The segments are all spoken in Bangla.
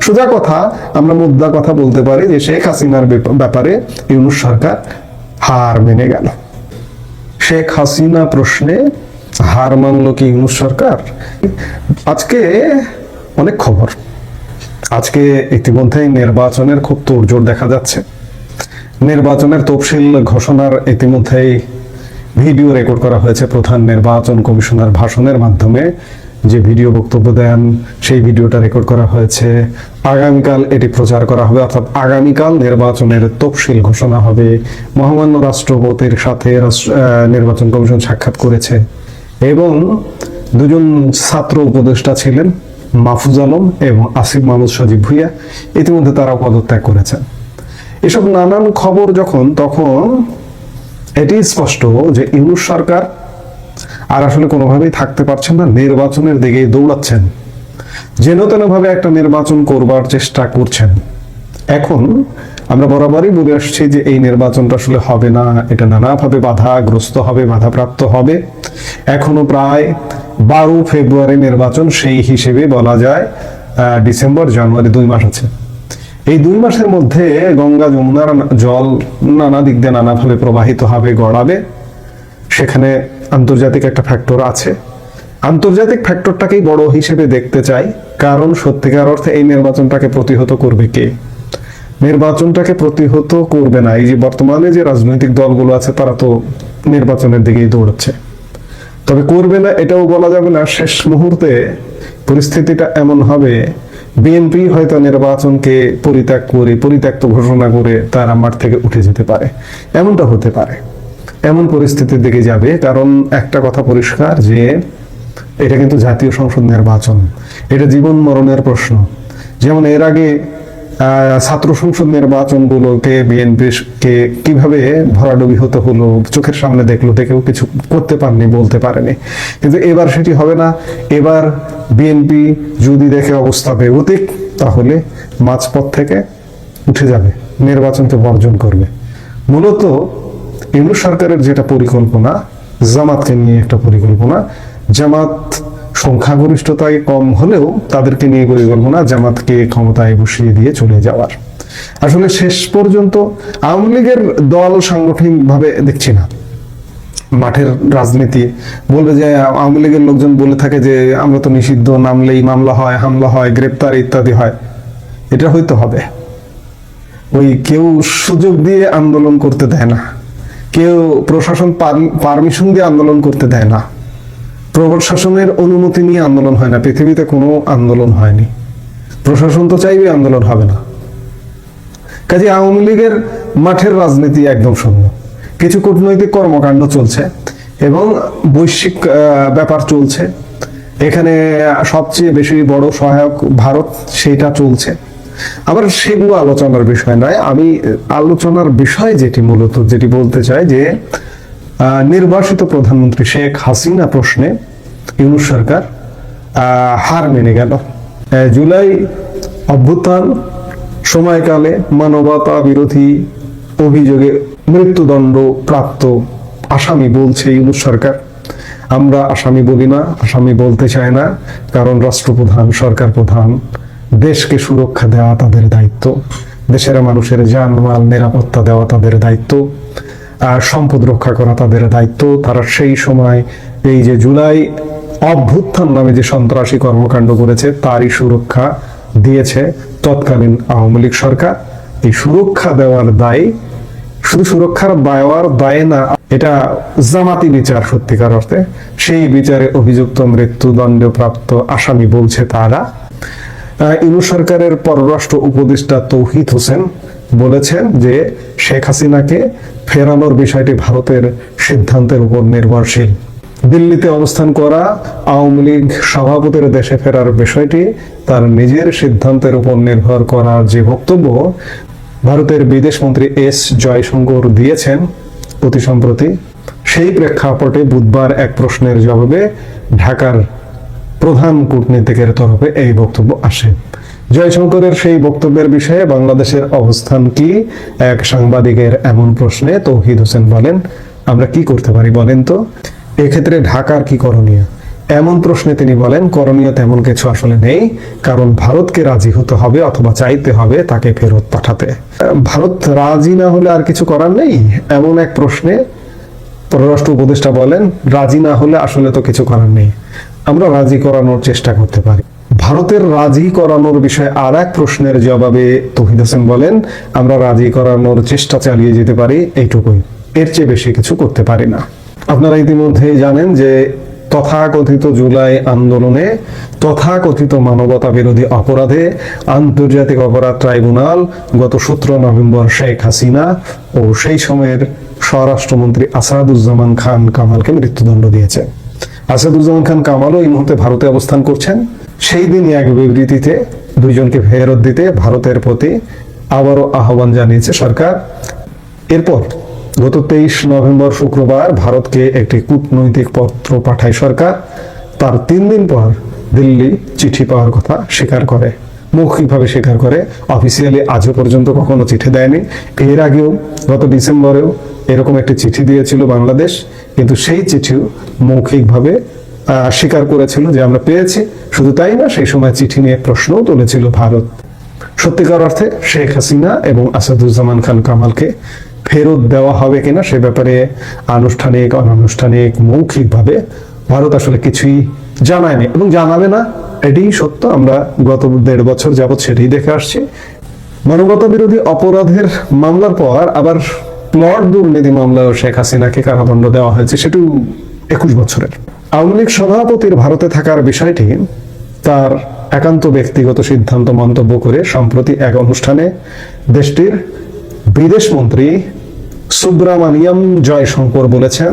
সোজা কথা, আমরা মুদ্রা কথা বলতে পারি যে শেখ হাসিনার ব্যাপারে ইউনূস সরকার হার মেনে গেল। শেখ হাসিনা প্রশ্নে হার মানল কি ইউনূস সরকার? আজকে অনেক খবর। আজকে ইতিমধ্যেই নির্বাচনের খুব তোড়জোড় দেখা যাচ্ছে। নির্বাচনের তফসিল ঘোষণার ইতিমধ্যেই ভিডিও রেকর্ড করা হয়েছে। প্রধান নির্বাচন কমিশনার ভাষণের মাধ্যমে যে ভিডিও বক্তব্য দেন, সেই ভিডিওটা রেকর্ড করা হয়েছে। আগামীকাল এটি প্রচার করা হবে, অর্থাৎ আগামীকাল নির্বাচনের তফসিল ঘোষণা হবে। মহামান্য রাষ্ট্রপতির সাথে নির্বাচন কমিশন সাক্ষাৎ করেছে এবং দুজন ছাত্র উপদেষ্টা ছিলেন, মাহফুজ আলম এবং আসিফ মাহমুদ সজীব ভুইয়া, ইতিমধ্যে তারাও পদত্যাগ করেছেন। এসব নানান খবর যখন, তখন এটি স্পষ্ট যে ইউনূস সরকার আর আসলে কোনোভাবেই থাকতে পারছেন না, নির্বাচনের দিকে দৌড়াচ্ছেন, যেন তেন ভাবে একটা নির্বাচন করবার চেষ্টা করছেন। এখন আমরা বরাবরই বলে আসছি যে এই নির্বাচনটা আসলে হবে না, এটা নানাভাবে বাধাগ্রস্ত হবে, বাধাপ্রাপ্ত হবে। এখনো প্রায় 12 ফেব্রুয়ারি নির্বাচন, সেই হিসেবে বলা যায় ডিসেম্বর জানুয়ারি 2 মাস আছে। এই 2 মাসের মধ্যে গঙ্গা যমুনার জল নানা দিক দিয়ে নানাভাবে প্রবাহিত হবে, গড়াবে। সেখানে আন্তর্জাতিক একটা ফ্যাক্টর আছে। আন্তর্জাতিক ফ্যাক্টরটাকেই বড় হিসেবে দেখতে চাই, কারণ সত্যিকার অর্থে এই নির্বাচনটাকে প্রতিহত করবে কে? নির্বাচনটাকে প্রতিহত করবে না এই যে বর্তমানে যে রাজনৈতিক দলগুলো আছে, তারা তো নির্বাচনের দিকেই দৌড়াচ্ছে। তবে করবে না এটাও বলা যাবে না। শেষ মুহূর্তে পরিস্থিতিটা এমন হবে, বিএনপি হয়তো নির্বাচনকে পরিত্যক্ত ঘোষণা করে তারা মাঠ থেকে উঠে যেতে পারে, এমনটা হতে পারে। এমন পরিস্থিতির দিকে যাবে, কারণ একটা কথা পরিষ্কার যে এটা কিন্তু জাতীয় সংসদ নির্বাচন, এটা জীবন মরণের প্রশ্ন। যেমন এর আগে ছাত্র সংসদ নির্বাচনগুলোকে বিএনপিকে কিভাবে ভরাডুবি হতে হলো, চোখের সামনে দেখলো, দেখেও কিছু করতে পারেনি, বলতে পারেনি। কিন্তু এবার সেটি হবে না। এবার বিএনপি যদি দেখে অবস্থা বেগতিক, তাহলে মাঝপথ থেকে উঠে যাবে, নির্বাচনকে বর্জন করবে। মূলত ইউনূস সরকারের যেটা পরিকল্পনা, জামাতকে নিয়ে একটা পরিকল্পনা, জামাত সংখ্যাগরিষ্ঠতায় কম হলেও তাদেরকে নিয়ে পরিকল্পনা, জামাতকে ক্ষমতায় বসিয়ে দিয়ে চলে যাওয়ার। আসলে শেষ পর্যন্ত আওয়ামী লীগের দল সাংগঠনিকভাবে দেখছি না। মাঠের রাজনীতি বলবে যে আওয়ামী লীগের লোকজন বলে থাকে যে আমরা তো নিষিদ্ধ, নামলেই মামলা হয়, হামলা হয়, গ্রেপ্তার ইত্যাদি হয়। এটা হয়তো হবে। ওই কেউ সুযোগ দিয়ে আন্দোলন করতে দেয় না, কেউ প্রশাসন পারমিশন দিয়ে আন্দোলন করতে দেয় না, প্রশাসনের অনুমতি নিয়ে আন্দোলন হয় না। পৃথিবীতে কোনো আন্দোলন হয়নি, প্রশাসন তো চাইবে আন্দোলন হবে না। কাজে আওয়ামী লীগের মাঠের রাজনীতি একদম শূন্য। কিছু কূটনৈতিক কর্মকাণ্ড চলছে এবং বৈশ্বিক ব্যাপার চলছে। এখানে সবচেয়ে বেশি বড় সহায়ক ভারত, সেটা চলছে। আবার সেগুলো আলোচনার বিষয় নয়। আমি আলোচনার বিষয় যেটি বলতে চাই যে নির্বাসিত প্রধানমন্ত্রী শেখ হাসিনা প্রশ্নে ইউনূস সরকার হার মেনে গেল। জুলাই অভ্যুত্থান সময়কালে মানবতা বিরোধী অভিযোগে মৃত্যুদণ্ড প্রাপ্ত আসামি বলছে ইউনূস সরকার। আমরা আসামি বলি না, আসামি বলতে চাই না, কারণ রাষ্ট্রপ্রধান, সরকার প্রধান, দেশকে সুরক্ষা দেওয়া তাদের দায়িত্ব, দেশের মানুষের জানমাল নিরাপত্তা দেওয়া তাদের দায়িত্ব, সম্পদ রক্ষা করা তাদের দায়িত্ব। তারা সেই সময় এই যে জুলাই অভ্যুত্থান নামে যে সন্ত্রাসী কর্মকাণ্ড করেছে, তারই সুরক্ষা দিয়েছে তৎকালীন আওয়ামী লীগ সরকার। এই সুরক্ষা দেওয়ার দায়, শুধু সুরক্ষার দেওয়ার দায় না, এটা জামাতি বিচার সত্যিকার অর্থে। সেই বিচারে অভিযুক্ত মৃত্যুদণ্ড প্রাপ্ত আসামি বলছে তারা। ইউনূস সরকারের পররাষ্ট্র উপদেষ্টা তৌহিদ হোসেন বলেছেন যে শেখ হাসিনাকে ফেরানোর বিষয়টি ভারতের সিদ্ধান্তের উপর নির্ভরশীল। দিল্লিতে অবস্থান করা আওয়ামী লীগ সভাপতির দেশে ফেরার বিষয়টি তার নিজের সিদ্ধান্তের উপর নির্ভর করার যে বক্তব্য ভারতের বিদেশমন্ত্রী এস জয়শঙ্কর দিয়েছেন অতি সম্প্রতি, সেই প্রেক্ষাপটে বুধবার এক প্রশ্নের জবাবে ঢাকার প্রধান কূটনীতিকের তরফে এই বক্তব্য আসে। জয়শঙ্করের সেই বক্তব্যের বিষয়ে বাংলাদেশের অবস্থান কি, এক সাংবাদিকের এমন প্রশ্নে তৌহিদ হোসেন বলেন, আমরা কি করতে পারি বলেন তো? এক্ষেত্রে ঢাকার কি করণীয়? এমন প্রশ্নে তিনি বলেন করণীয় তেমন কিছু আসলে নেই, কারণ ভারতকে রাজি হতে হবে অথবা চাইতে হবে তাকে ফেরত পাঠাতে। ভারত রাজি না হলে আর কিছু করার নেই, এমন এক প্রশ্নে পররাষ্ট্র উপদেষ্টা বলেন রাজি না হলে আসলে তো কিছু করার নেই, আমরা রাজি করানোর চেষ্টা করতে পারি। ভারতের রাজি করানোর বিষয়ে আর এক প্রশ্নের জবাবে তৌহিদ হোসেন বলেন আমরা রাজি করানোর চেষ্টা চালিয়ে যেতে পারি, এইটুকুই, এর চেয়ে বেশি কিছু করতে পারি না। আপনারা ইতিমধ্যেই জানেন যে তথাকথিত জুলাই আন্দোলনে, তথাকথিত মানবতা বিরোধী অপরাধে আন্তর্জাতিক অপরাধ ট্রাইব্যুনাল গত 17 নভেম্বর শেখ হাসিনা ও সেই সময়ের স্বরাষ্ট্রমন্ত্রী আসাদুজ্জামান খান কামালকে মৃত্যুদণ্ড দিয়েছে। আসাদুজ্জামান খান কামালও এই মুহূর্তে ভারতে অবস্থান করছেন। সেই দিনই এক বিবৃতিতে দুইজনকে ফেরত দিতে ভারতের প্রতি আবারও আহ্বান জানিয়েছে সরকার। এরপর গত 23 নভেম্বর শুক্রবার ভারতকে একটি কূটনৈতিক পত্র পাঠায় সরকার। তার 3 দিন পর দিল্লি চিঠি পাওয়ার কথা স্বীকার করে, মৌখিকভাবে স্বীকার করে, অফিসিয়ালি আজও পর্যন্ত কখনো চিঠি দেয়নি। এর আগেও গত ডিসেম্বরেও এরকম একটি চিঠি দিয়েছিল বাংলাদেশ, কিন্তু সেই চিঠিও মৌখিকভাবে স্বীকার করেছিল যে আমরা পেয়েছি। শুধু তাই না, সেই সময় চিঠি নিয়ে প্রশ্নও তুলেছিল ভারত। সত্যিকার অর্থে শেখ হাসিনা এবং আসাদুজ্জামান খান কামালকে ফেরত দেওয়া হবে কিনা সে ব্যাপারে আনুষ্ঠানিক অনানুষ্ঠানিক মৌখিকভাবে ভারত আসলে কিছুই জানায়নি এবং জানাবে না, এটাই সত্য। আমরা গত 1.5 বছর যাবৎ সেটাই দেখে আসছি। মানবতা বিরোধী অপরাধের মামলার পর আবার প্লট দুর্নীতি মামলায় শেখ হাসিনাকে কারাদণ্ড দেওয়া হয়েছে, সেটিও 21 বছরের। আওয়ামী লীগ সভাপতির ভারতে থাকার বিষয়টি তার একান্ত ব্যক্তিগত সিদ্ধান্ত মন্তব্য করে সম্প্রতি এক অনুষ্ঠানে দেশটির বিদেশ মন্ত্রী সুব্রামানিয়াম জয়শঙ্কর বলেছেন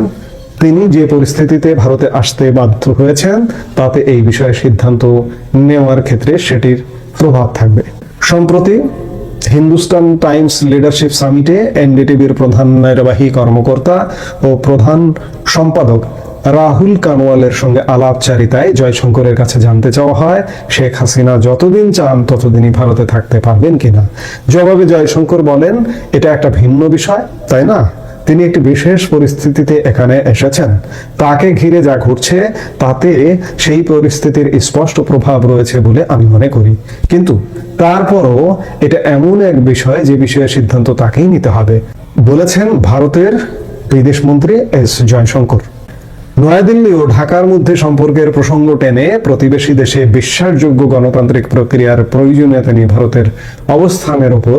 তিনি যে পরিস্থিতিতে ভারতে আসতে বাধ্য হয়েছেন তাতে এই বিষয়ে সিদ্ধান্ত নেওয়ার ক্ষেত্রে সেটির প্রভাব থাকবে। সম্প্রতি হিন্দুস্তান টাইমস লিডারশিপ সামিটে এনডিটিভির প্রধান নির্বাহী কর্মকর্তা ও প্রধান সম্পাদক রাহুল কানওয়ালের সঙ্গে আলাপচারিতায় জয়শঙ্করের কাছে জানতে চাওয়া হয় শেখ হাসিনা যতদিন চান ততদিনই ভারতে থাকতে পারবেন কিনা। জবাবে জয়শঙ্কর বলেন এটা একটা ভিন্ন বিষয়, তাই না? তিনি একটি বিশেষ পরিস্থিতিতে এখানে এসেছেন, তাকে ঘিরে যা ঘটছে তাতে সেই পরিস্থিতির স্পষ্ট প্রভাব রয়েছে বলে আমি মনে করি, কিন্তু তারপরও এটা এমন এক বিষয় যে বিষয়ে সিদ্ধান্ত তাকেই নিতে হবে, বলেছেন ভারতের বিদেশ মন্ত্রী এস জয়শঙ্কর। নয়াদিল্লি ও ঢাকার মধ্যে সম্পর্কের প্রসঙ্গ টেনে প্রতিবেশী দেশে বিশ্বাসযোগ্য গণতান্ত্রিক প্রক্রিয়ার প্রয়োজনীয়তা নিয়ে ভারতের অবস্থানের উপর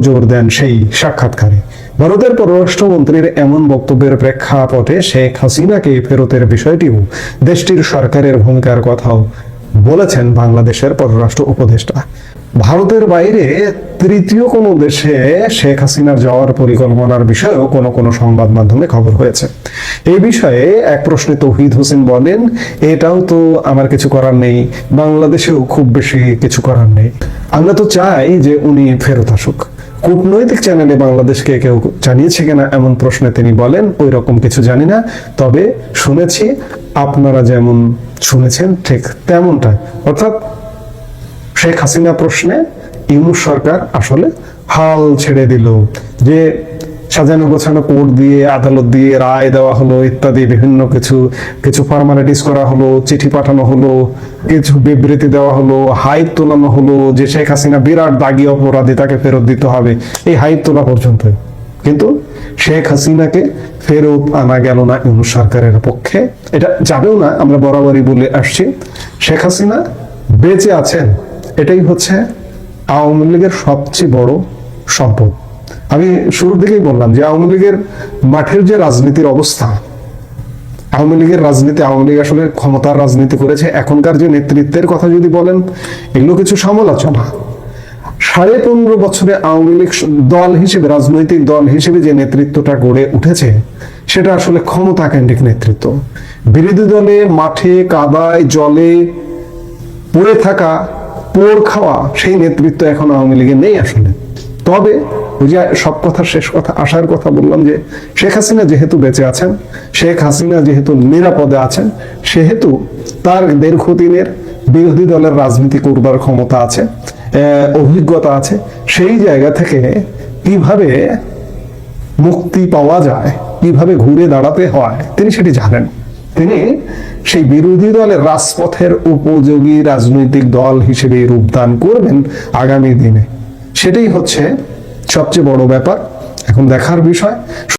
জোর দেন সেই সাক্ষাৎকারে। ভারতের পররাষ্ট্রমন্ত্রীর এমন বক্তব্যের প্রেক্ষাপটে শেখ হাসিনাকে ফেরতের বিষয়টিও দেশটির সরকারের ভূমিকার কথাও বলেছেন বাংলাদেশের পররাষ্ট্র উপদেষ্টা। ভারতের বাইরে তৃতীয় কোনো দেশে শেখ হাসিনার যাওয়ার পরিকল্পনার বিষয়েও কোনো সংবাদ মাধ্যমে খবর হয়েছে। এই বিষয়ে এক প্রশ্নে তৌহিদ হোসেন বলেন এটাও তো আমার কিছু করার নেই, বাংলাদেশেও খুব বেশি কিছু করার নেই। আমরা তো চাই যে উনি ফেরত আসুক। কূটনৈতিক চ্যানেলে বাংলাদেশকে কেউ জানিয়েছে কিনা এমন প্রশ্নে তিনি বলেন ওই রকম কিছু জানি না, তবে শুনেছি আপনারা যেমন শুনেছেন ঠিক তেমনটাই। অর্থাৎ শেখ হাসিনা প্রশ্নে ইউনূস সরকার আসলে হাল ছেড়ে দিল, যে সাজানো গোছানো কোর্ট দিয়ে আদালত দিয়ে রায় দেওয়া হলো ইত্যাদি বিভিন্ন কিছু ফর্মালিটিস করা হলো, চিঠি পাঠানো হলো, কিছু বিবৃতি দেওয়া হলো, হাইপ তোলানো হলো যে শেখ হাসিনা বিরাট দাগী অপরাধী, তাকে ফেরত দিতে হবে, এই হাইপ তোলা পর্যন্ত। কিন্তু শেখ হাসিনাকে ফেরত আনা গেল না ইউনূস সরকারের পক্ষে, এটা যাবেও না। আমরা বরাবরই বলে আসছি শেখ হাসিনা বেঁচে আছেন, এটাই হচ্ছে আওয়ামী লীগের সবচেয়ে বড় সম্পদ। আমি শুরুর দিকেই বললাম যে আওয়ামী লীগের মাঠের যে রাজনীতির অবস্থা, আওয়ামী লীগের রাজনীতি, আওয়ামী লীগ আসলে ক্ষমতার রাজনীতি করেছে। এখনকার যে নেতৃত্বের কথা যদি বলেন, এগুলো কিছু সমালোচনা। 15.5 বছরে আওয়ামী লীগ দল হিসেবে, রাজনৈতিক দল হিসেবে যে নেতৃত্বটা গড়ে উঠেছে সেটা আসলে ক্ষমতা কেন্দ্রিক নেতৃত্ব। বিরোধী দলে মাঠে কাদায় জলে পড়ে থাকা, পোড় খাওয়া সেই নেতৃত্ব এখন আওয়ামী লীগের নেই আসলে। তবে ওই যে সব কথা শেষ কথা আসার কথা বললাম যে শেখ হাসিনা যেহেতু বেঁচে আছেন, শেখ হাসিনা যেহেতু নিরাপদে আছেন, সেহেতু তার দীর্ঘদিনের বিরোধী দলের রাজনীতি করবার ক্ষমতা আছে, অভিজ্ঞতা আছে। সেই জায়গা থেকে কিভাবে মুক্তি পাওয়া যায়, কিভাবে ঘুরে দাঁড়াতে হয় তিনি সেটি জানেন। তিনি সেই বিরোধী দলের রাজপথের উপযোগী রাজনৈতিক দল হিসেবে রূপদান করবেন আগামী দিনে, সেটাই হচ্ছে সবচেয়ে বড় ব্যাপার। এখন দেখার বিষয়।